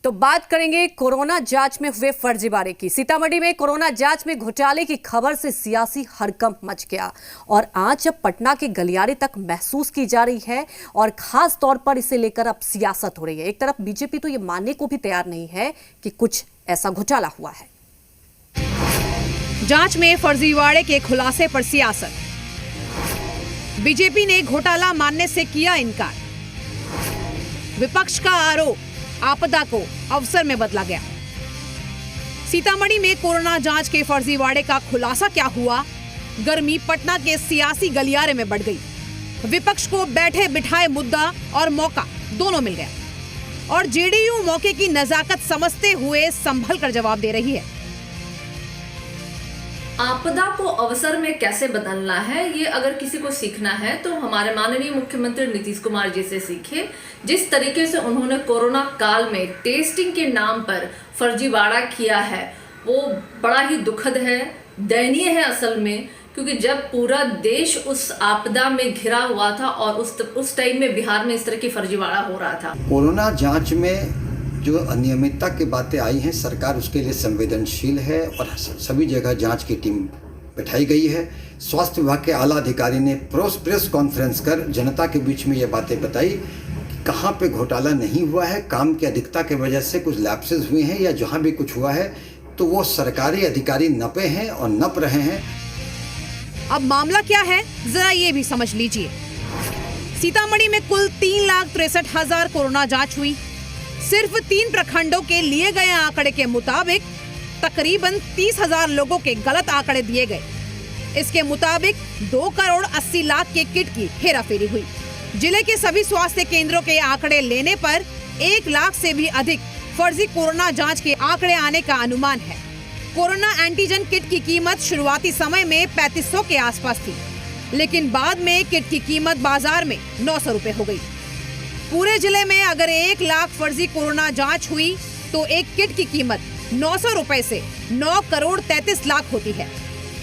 तो बात करेंगे कोरोना जांच में हुए फर्जीवाड़े की। सीतामढ़ी में कोरोना जांच में घोटाले की खबर से सियासी हड़कंप मच गया और आज अब पटना के गलियारे तक महसूस की जा रही है और खास तौर पर इसे लेकर अब सियासत हो रही है। एक तरफ बीजेपी तो ये मानने को भी तैयार नहीं है कि कुछ ऐसा घोटाला हुआ है। जांच में फर्जीवाड़े के खुलासे पर सियासत। बीजेपी ने घोटाला मानने से किया इनकार। विपक्ष का आरोप, आपदा को अवसर में बदला गया। सीतामढ़ी में कोरोना जांच के फर्जीवाड़े का खुलासा क्या हुआ? गर्मी पटना के सियासी गलियारे में बढ़ गई। विपक्ष को बैठे बिठाए मुद्दा और मौका दोनों मिल गया और जेडीयू मौके की नजाकत समझते हुए संभल कर जवाब दे रही है। आपदा को अवसर में कैसे बदलना है, ये अगर किसी को सीखना है तो हमारे माननीय मुख्यमंत्री नीतीश कुमार जी से सीखे। जिस तरीके से उन्होंने कोरोना काल में टेस्टिंग के नाम पर फर्जीवाड़ा किया है वो बड़ा ही दुखद है, दयनीय है असल में, क्योंकि जब पूरा देश उस आपदा में घिरा हुआ था और उस टाइम में बिहार में इस तरह की फर्जीवाड़ा हो रहा था। कोरोना जांच में जो अनियमितता की बातें आई हैं, सरकार उसके लिए संवेदनशील है और सभी जगह जांच की टीम बैठाई गई है। स्वास्थ्य विभाग के आला अधिकारी ने प्रेस कॉन्फ्रेंस कर जनता के बीच में ये बातें बताई कि कहाँ पे घोटाला नहीं हुआ है, काम की अधिकता की वजह से कुछ लैप्सेस हुए हैं या जहाँ भी कुछ हुआ है तो वो सरकारी अधिकारी नपे हैं और नप रहे हैं। अब मामला क्या है जरा ये भी समझ लीजिए। सीतामढ़ी में कुल 3,63,000 कोरोना जांच हुई। सिर्फ 3 प्रखंडों के लिए गए आंकड़े के मुताबिक तकरीबन 30,000 लोगों के गलत आंकड़े दिए गए। इसके मुताबिक 2 करोड़ 80 लाख के किट की हेराफेरी हुई। जिले के सभी स्वास्थ्य केंद्रों के आंकड़े लेने पर 1 लाख से भी अधिक फर्जी कोरोना जांच के आंकड़े आने का अनुमान है। कोरोना एंटीजन किट की कीमत शुरुआती समय में 3500 के आसपास थी, लेकिन बाद में किट की कीमत बाजार में 900 रुपए हो गई। पूरे जिले में अगर 1 लाख फर्जी कोरोना जांच हुई तो एक किट की कीमत 900 रुपए से 9 करोड़ 33 लाख होती है।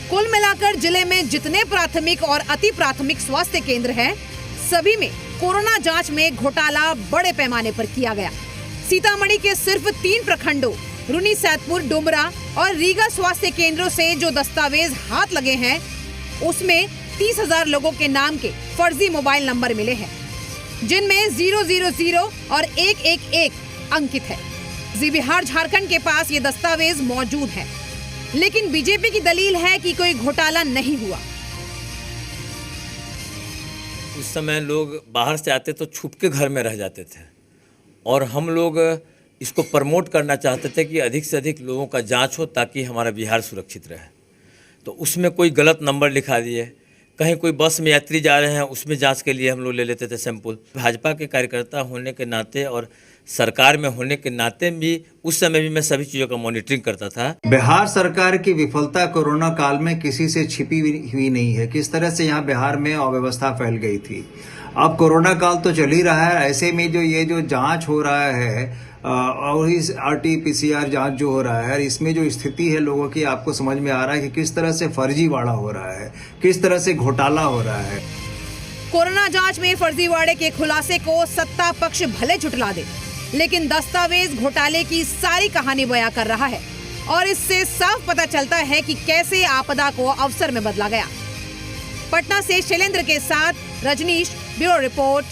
कुल मिलाकर जिले में जितने प्राथमिक और अति प्राथमिक स्वास्थ्य केंद्र हैं, सभी में कोरोना जांच में घोटाला बड़े पैमाने पर किया गया। सीतामढ़ी के सिर्फ 3 प्रखंडों रुनी, सैदपुर, डुमरा और रीगा स्वास्थ्य केंद्रों से जो दस्तावेज हाथ लगे हैं उसमें 30,000 लोगों के नाम के फर्जी मोबाइल नंबर मिले हैं, जिनमें 000 और 111 अंकित है। बिहार झारखंड के पास ये दस्तावेज मौजूद हैं, लेकिन बीजेपी की दलील है कि कोई घोटाला नहीं हुआ। उस समय लोग बाहर से आते तो छुप के घर में रह जाते थे और हम लोग इसको प्रमोट करना चाहते थे कि अधिक से अधिक लोगों का जांच हो ताकि हमारा बिहार सुरक्षित रहे। तो उसमें कोई गलत नंबर लिखा दिए, कहीं कोई बस में यात्री जा रहे हैं उसमें जांच के लिए हम लोग ले लेते थे सैंपल। भाजपा के कार्यकर्ता होने के नाते और सरकार में होने के नाते भी उस समय भी मैं सभी चीज़ों का मॉनिटरिंग करता था। बिहार सरकार की विफलता कोरोना काल में किसी से छिपी हुई नहीं है। किस तरह से यहाँ बिहार में अव्यवस्था फैल गई थी। अब कोरोना काल तो चल ही रहा है, ऐसे में जो जांच हो रहा है और इस RT-PCR जांच जो हो रहा है, इसमें जो स्थिति है लोगों की, आपको समझ में आ रहा है कि किस तरह से फर्जीवाड़ा हो रहा है, किस तरह से घोटाला हो रहा है। कोरोना जांच में फर्जीवाड़े के खुलासे को सत्ता पक्ष भले झुठला दे, लेकिन दस्तावेज घोटाले की सारी कहानी बयां कर रहा है और इससे साफ पता चलता है कि कैसे आपदा को अवसर में बदला गया। पटना से शैलेंद्र के साथ रजनीश, ब्यूरो रिपोर्ट।